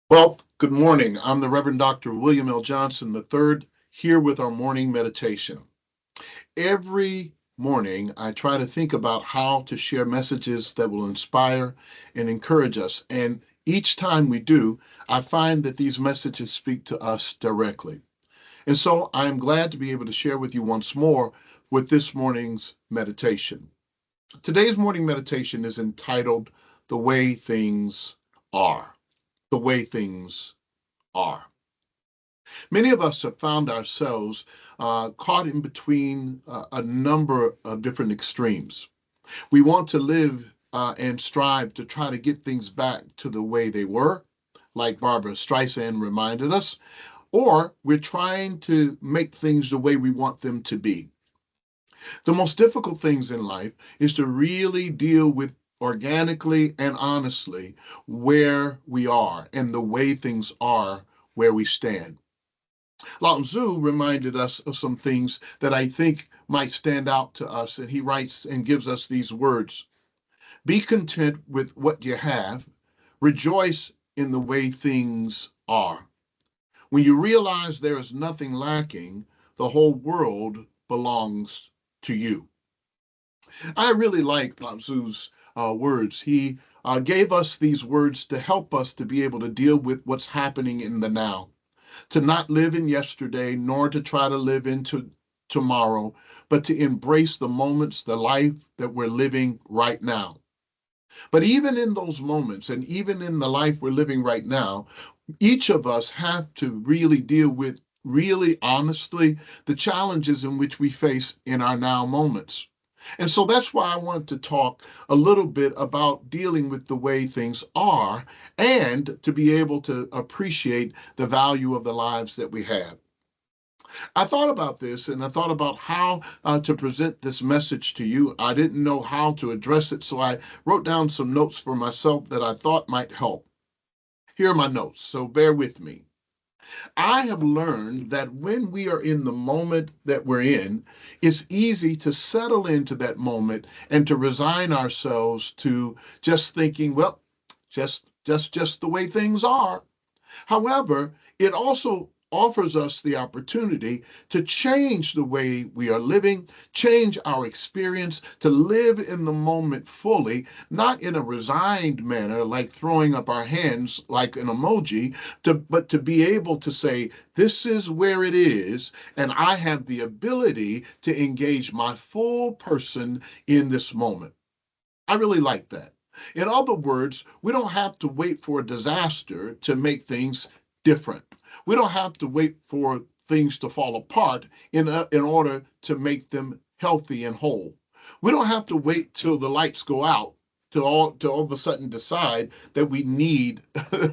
Well, good morning. I'm the Reverend Dr. William L. Johnson III, here with our morning meditation. Every morning, I try to think about how to share messages that will inspire and encourage us. And each time we do, I find that these messages speak to us directly. And so I am glad to be able to share with you once more with this morning's meditation. Today's morning meditation is entitled The Way Things Are. The Way Things Are. Many of us have found ourselves caught in between a number of different extremes. We want to live and strive to try to get things back to the way they were, like Barbara Streisand reminded us, or we're trying to make things the way we want them to be. The most difficult things in life is to really deal with organically and honestly where we are and the way things are where we stand. Lao Tzu reminded us of some things that I think might stand out to us, and he writes and gives us these words: Be content with what you have, rejoice in the way things are. When you realize there is nothing lacking, the whole world belongs to you. I really like Lao Tzu's words. He gave us these words to help us to be able to deal with what's happening in the now, to not live in yesterday, nor to try to live into tomorrow, but to embrace the moments, the life that we're living right now. But even in those moments, and even in the life we're living right now, each of us have to really deal with, really honestly, the challenges in which we face in our now moments. And so that's why I want to talk a little bit about dealing with the way things are and to be able to appreciate the value of the lives that we have. I thought about this and I thought about how to present this message to you. I didn't know how to address it, so I wrote down some notes for myself that I thought might help. Here are my notes, so bear with me. I have learned that when we are in the moment that we're in, it's easy to settle into that moment and to resign ourselves to just thinking, well, just the way things are. However, it also offers us the opportunity to change the way we are living, change our experience, to live in the moment fully, not in a resigned manner like throwing up our hands like an emoji, but to be able to say, this is where it is, and I have the ability to engage my full person in this moment. I really like that. In other words, we don't have to wait for a disaster to make things different. We don't have to wait for things to fall apart in order to make them healthy and whole. We don't have to wait till the lights go out to all of a sudden decide that we need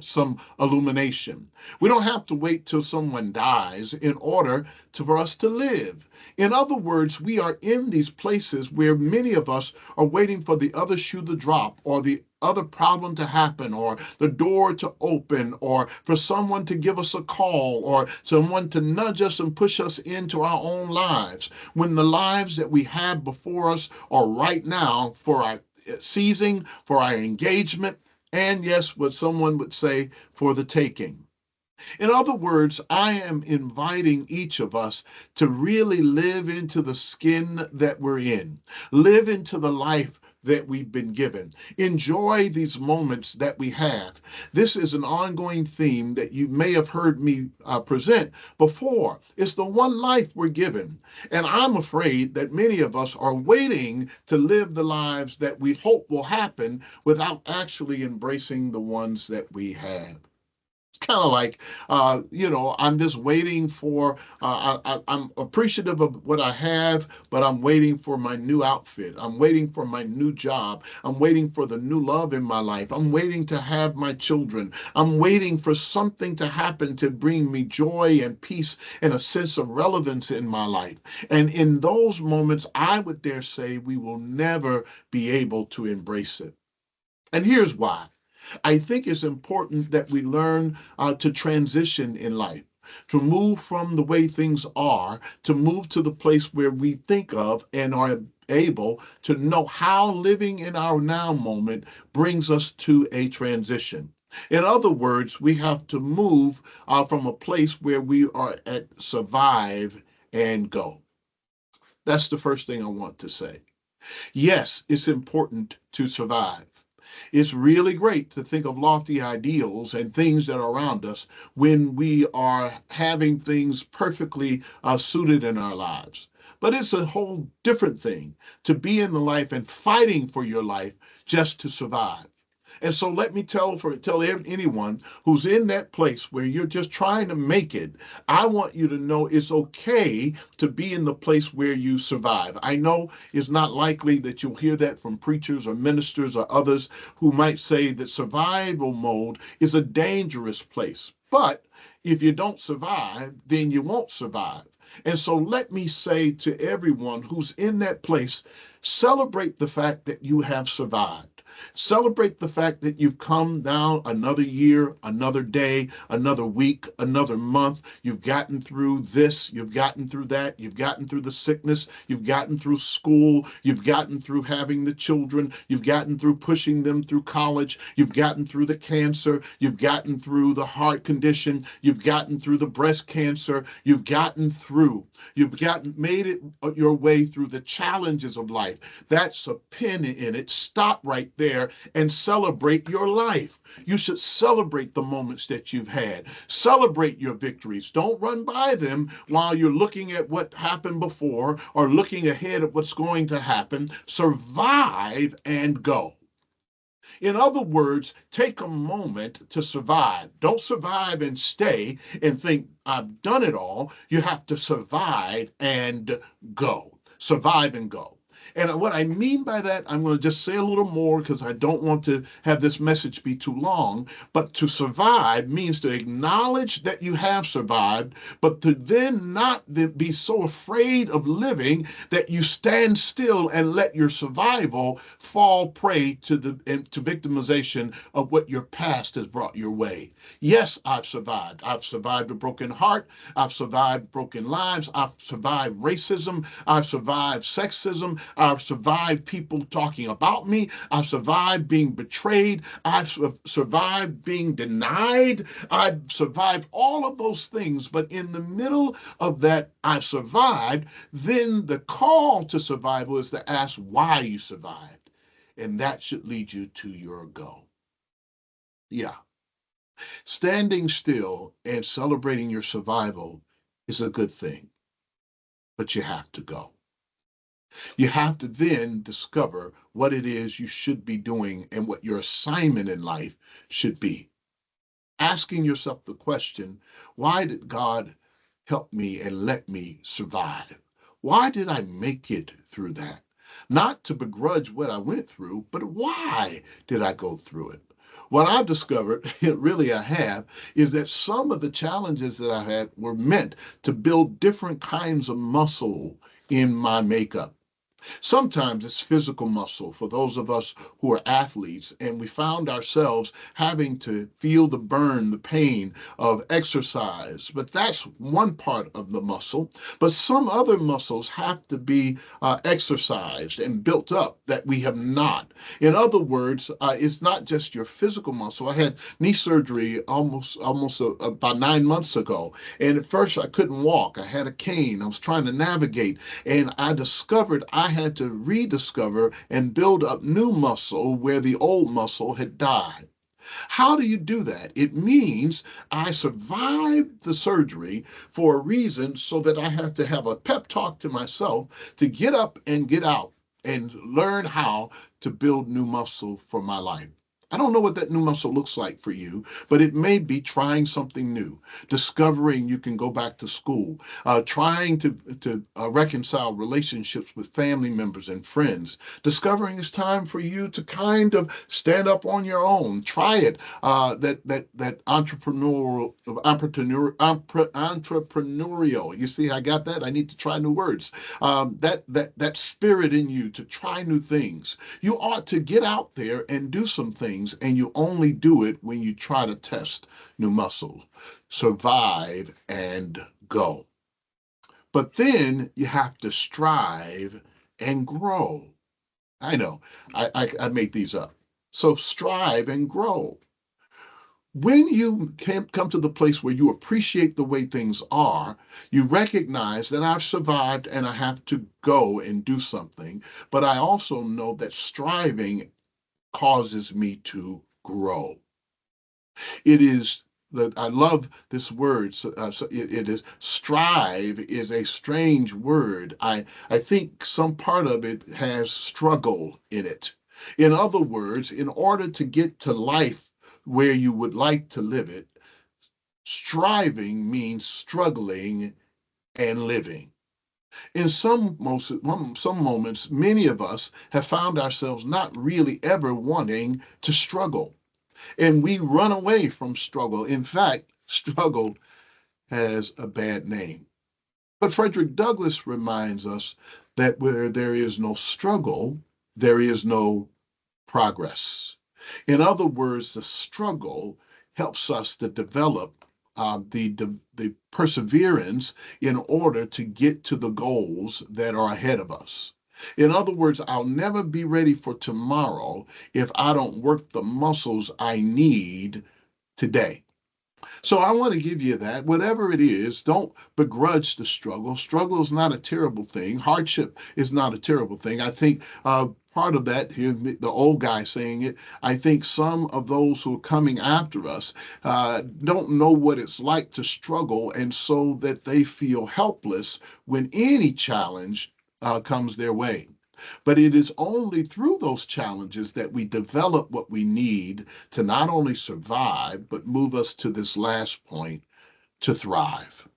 some illumination. We don't have to wait till someone dies in order for us to live. In other words, we are in these places where many of us are waiting for the other shoe to drop or the other problem to happen or the door to open or for someone to give us a call or someone to nudge us and push us into our own lives, when the lives that we have before us are right now for our seizing, for our engagement, and yes, what someone would say, for the taking. In other words, I am inviting each of us to really live into the skin that we're in, live into the life that we've been given. Enjoy these moments that we have. This is an ongoing theme that you may have heard me present before. It's the one life we're given. And I'm afraid that many of us are waiting to live the lives that we hope will happen without actually embracing the ones that we have. Kind of like, I'm just waiting for, I'm appreciative of what I have, but I'm waiting for my new outfit. I'm waiting for my new job. I'm waiting for the new love in my life. I'm waiting to have my children. I'm waiting for something to happen to bring me joy and peace and a sense of relevance in my life. And in those moments, I would dare say we will never be able to embrace it. And here's why. I think it's important that we learn to transition in life, to move from the way things are, to move to the place where we think of and are able to know how living in our now moment brings us to a transition. In other words, we have to move from a place where we are at survive and go. That's the first thing I want to say. Yes, it's important to survive. It's really great to think of lofty ideals and things that are around us when we are having things perfectly suited in our lives. But it's a whole different thing to be in the life and fighting for your life just to survive. And so let me tell anyone who's in that place where you're just trying to make it, I want you to know it's okay to be in the place where you survive. I know it's not likely that you'll hear that from preachers or ministers or others who might say that survival mode is a dangerous place. But if you don't survive, then you won't survive. And so let me say to everyone who's in that place, celebrate the fact that you have survived. Celebrate the fact that you've come down another year, another day, another week, another month. You've gotten through this, you've gotten through that, you've gotten through the sickness, you've gotten through school, you've gotten through having the children, you've gotten through pushing them through college, you've gotten through the cancer, you've gotten through the heart condition, you've gotten through the breast cancer, you've gotten made it your way through the challenges of life. That's a pin in it. Stop right there and celebrate your life. You should celebrate the moments that you've had. Celebrate your victories. Don't run by them while you're looking at what happened before or looking ahead at what's going to happen. Survive and go. In other words, take a moment to survive. Don't survive and stay and think, I've done it all. You have to survive and go. Survive and go. And what I mean by that, I'm going to just say a little more because I don't want to have this message be too long. But to survive means to acknowledge that you have survived, but to then not be so afraid of living that you stand still and let your survival fall prey to victimization of what your past has brought your way. Yes, I've survived. I've survived a broken heart. I've survived broken lives. I've survived racism. I've survived sexism. I've survived people talking about me. I've survived being betrayed. I've survived being denied. I've survived all of those things. But in the middle of that, I've survived. Then the call to survival is to ask why you survived. And that should lead you to your go. Yeah. Standing still and celebrating your survival is a good thing, but you have to go. You have to then discover what it is you should be doing and what your assignment in life should be. Asking yourself the question, why did God help me and let me survive? Why did I make it through that? Not to begrudge what I went through, but why did I go through it? What I've discovered, really I have, is that some of the challenges that I had were meant to build different kinds of muscle in my makeup. Sometimes it's physical muscle for those of us who are athletes, and we found ourselves having to feel the burn, the pain of exercise. But that's one part of the muscle. But some other muscles have to be exercised and built up that we have not. In other words, it's not just your physical muscle. I had knee surgery almost about 9 months ago, and at first I couldn't walk. I had a cane. I was trying to navigate, and I discovered I had to rediscover and build up new muscle where the old muscle had died. How do you do that? It means I survived the surgery for a reason so that I had to have a pep talk to myself to get up and get out and learn how to build new muscle for my life. I don't know what that new muscle looks like for you, but it may be trying something new, discovering you can go back to school, trying to reconcile relationships with family members and friends, discovering it's time for you to kind of stand up on your own. Try it. That entrepreneurial. You see, I got that. I need to try new words. That spirit in you to try new things. You ought to get out there and do some things, and you only do it when you try to test new muscles. Survive and go. But then you have to strive and grow. I know, I make these up. So strive and grow. When you can come to the place where you appreciate the way things are, you recognize that I've survived and I have to go and do something. But I also know that striving causes me to grow. It is that I love this word. So it is strive is a strange word. I think some part of it has struggle in it. In other words, in order to get to life where you would like to live it, striving means struggling and living. In some moments, many of us have found ourselves not really ever wanting to struggle, and we run away from struggle. In fact, struggle has a bad name. But Frederick Douglass reminds us that where there is no struggle, there is no progress. In other words, the struggle helps us to develop the perseverance in order to get to the goals that are ahead of us. In other words, I'll never be ready for tomorrow if I don't work the muscles I need today. So I want to give you that. Whatever it is, don't begrudge the struggle. Struggle is not a terrible thing. Hardship is not a terrible thing. I think part of that, here, the old guy saying it, I think some of those who are coming after us don't know what it's like to struggle, and so that they feel helpless when any challenge comes their way. But it is only through those challenges that we develop what we need to not only survive, but move us to this last point, to thrive.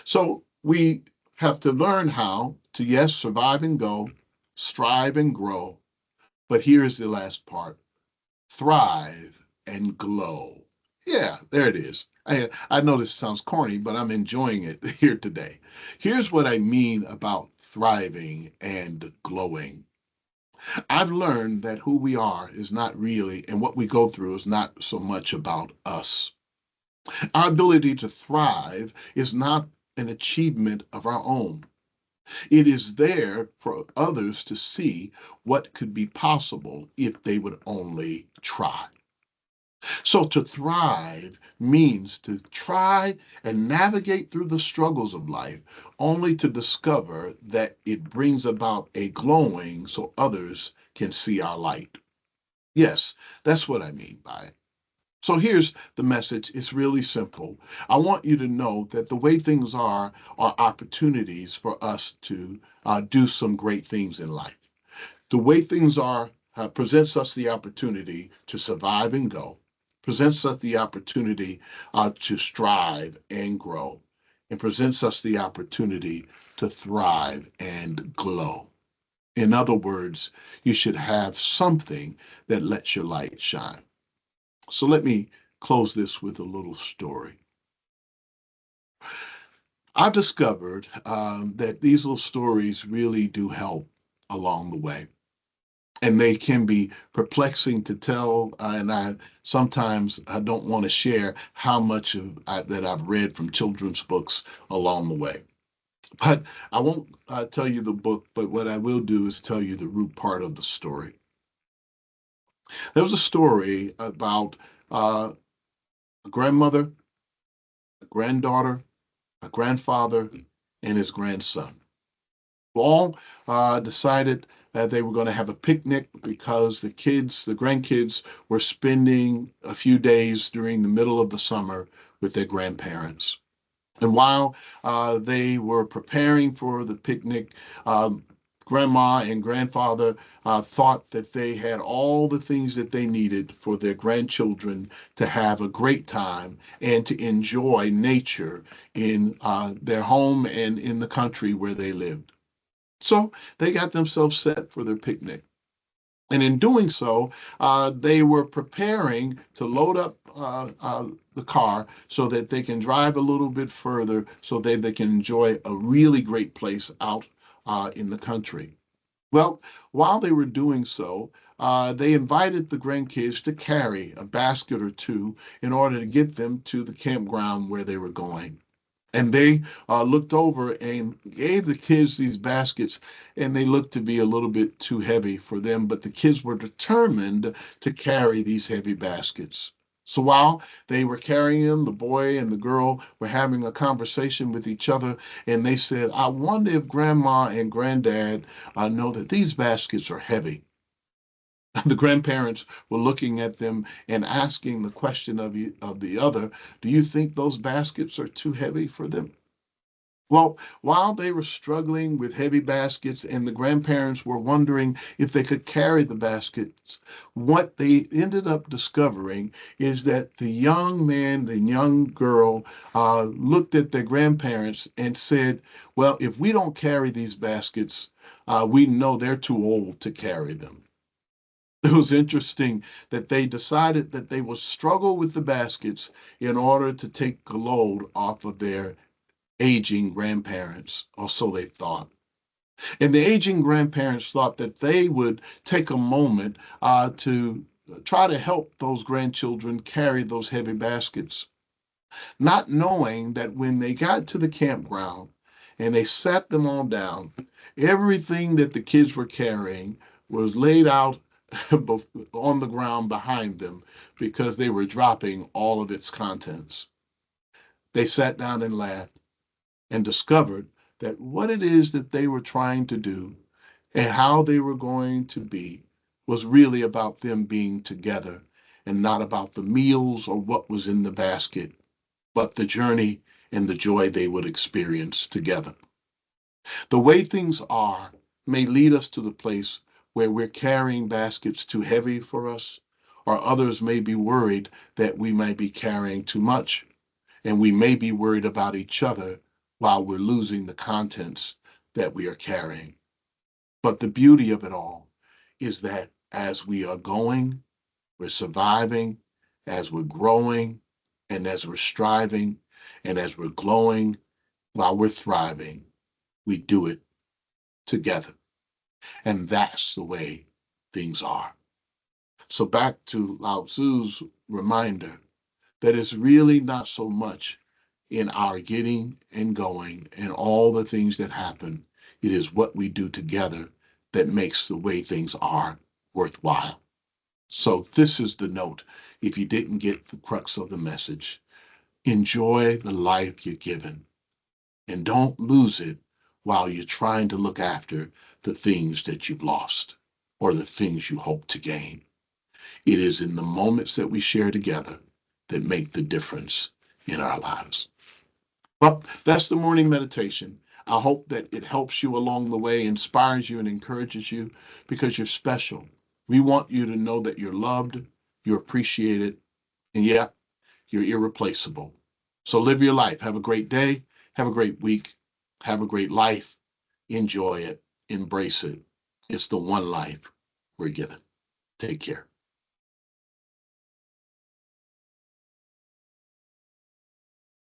So we have to learn how to, yes, survive and go, strive and grow. But here's the last part, thrive and glow. Yeah, there it is. I know this sounds corny, but I'm enjoying it here today. Here's what I mean about thriving and glowing. I've learned that who we are is not really, and what we go through is not so much about us. Our ability to thrive is not an achievement of our own. It is there for others to see what could be possible if they would only try. So to thrive means to try and navigate through the struggles of life, only to discover that it brings about a glowing so others can see our light. Yes, that's what I mean by it. So here's the message. It's really simple. I want you to know that the way things are opportunities for us to do some great things in life. The way things are presents us the opportunity to survive and go, presents us the opportunity to strive and grow, and presents us the opportunity to thrive and glow. In other words, you should have something that lets your light shine. So let me close this with a little story. I've discovered that these little stories really do help along the way. And they can be perplexing to tell. And I sometimes I don't want to share how much that I've read from children's books along the way. But I won't tell you the book, but what I will do is tell you the root part of the story. There was a story about a grandmother, a granddaughter, a grandfather, and his grandson. All decided that they were going to have a picnic because the grandkids, were spending a few days during the middle of the summer with their grandparents. And while they were preparing for the picnic, grandma and grandfather thought that they had all the things that they needed for their grandchildren to have a great time and to enjoy nature in their home and in the country where they lived. So they got themselves set for their picnic. And in doing so, they were preparing to load up the car so that they can drive a little bit further so that they can enjoy a really great place out in the country. Well, while they were doing so, they invited the grandkids to carry a basket or two in order to get them to the campground where they were going. And they looked over and gave the kids these baskets, and they looked to be a little bit too heavy for them, but the kids were determined to carry these heavy baskets. So while they were carrying him, the boy and the girl were having a conversation with each other, and they said, I wonder if grandma and granddad know that these baskets are heavy. The grandparents were looking at them and asking the question of the other, do you think those baskets are too heavy for them? Well, while they were struggling with heavy baskets and the grandparents were wondering if they could carry the baskets, what they ended up discovering is that the young man, the young girl, looked at their grandparents and said, well, if we don't carry these baskets, we know they're too old to carry them. It was interesting that they decided that they would struggle with the baskets in order to take the load off of their aging grandparents, or so they thought. And the aging grandparents thought that they would take a moment to try to help those grandchildren carry those heavy baskets, not knowing that when they got to the campground and they sat them all down, everything that the kids were carrying was laid out on the ground behind them because they were dropping all of its contents. They sat down and laughed and discovered that what it is that they were trying to do and how they were going to be was really about them being together and not about the meals or what was in the basket, but the journey and the joy they would experience together. The way things are may lead us to the place where we're carrying baskets too heavy for us, or others may be worried that we might be carrying too much, and we may be worried about each other while we're losing the contents that we are carrying. But the beauty of it all is that as we are going, we're surviving, as we're growing, and as we're striving, and as we're glowing, while we're thriving, we do it together. And that's the way things are. So back to Lao Tzu's reminder that it's really not so much in our getting and going and all the things that happen. It is what we do together that makes the way things are worthwhile. So this is the note. If you didn't get the crux of the message, enjoy the life you're given and don't lose it while you're trying to look after the things that you've lost or the things you hope to gain. It is in the moments that we share together that make the difference in our lives. Well, that's the morning meditation. I hope that it helps you along the way, inspires you, and encourages you because you're special. We want you to know that you're loved, you're appreciated, and yeah, you're irreplaceable. So live your life. Have a great day. Have a great week. Have a great life. Enjoy it. Embrace it. It's the one life we're given. Take care.